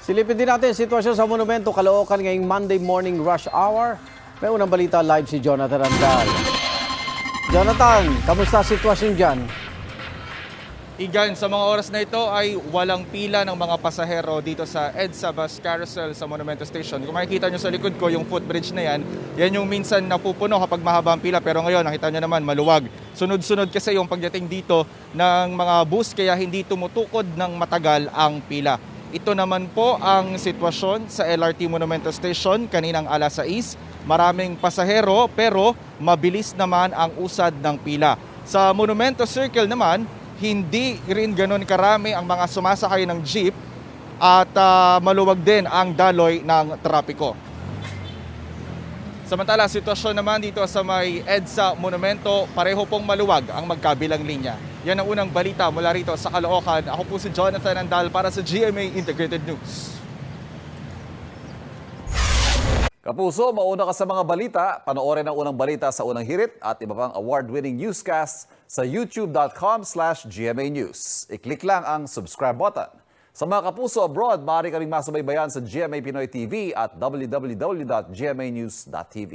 Silipin din natin ang sitwasyon sa Monumento, Caloocan ngayong Monday morning rush hour. May unang balita live si Jonathan Andal. Jonathan, kamusta ang sitwasyon dyan? Igan, sa mga oras na ito ay walang pila ng mga pasahero dito sa EDSA Bus Carousel sa Monumento Station. Kung makikita nyo sa likod ko, yung footbridge na yan yung minsan napupuno kapag mahaba ang pila. Pero ngayon, nakita nyo naman, maluwag. Sunod-sunod kasi yung pagdating dito ng mga bus, kaya hindi tumutukod ng matagal ang pila. Ito naman po ang sitwasyon sa LRT Monumento Station kaninang alas 6. Maraming pasahero pero mabilis naman ang usad ng pila. Sa Monumento Circle naman, hindi rin ganoon karami ang mga sumasakay ng jeep at maluwag din ang daloy ng trapiko. Samantala, sitwasyon naman dito sa may EDSA Monumento, pareho pong maluwag ang magkabilang linya. Yan ang unang balita mula rito sa Caloocan. Ako po si Jonathan Andal para sa GMA Integrated News. Kapuso, mauna ka sa mga balita. Panoorin ang unang balita sa unang hirit at iba pang award-winning newscasts sa youtube.com/GMA News. I-click lang ang subscribe button. Sa mga kapuso abroad, maaari kaming masubaybayan sa GMA Pinoy TV at www.gmanews.tv.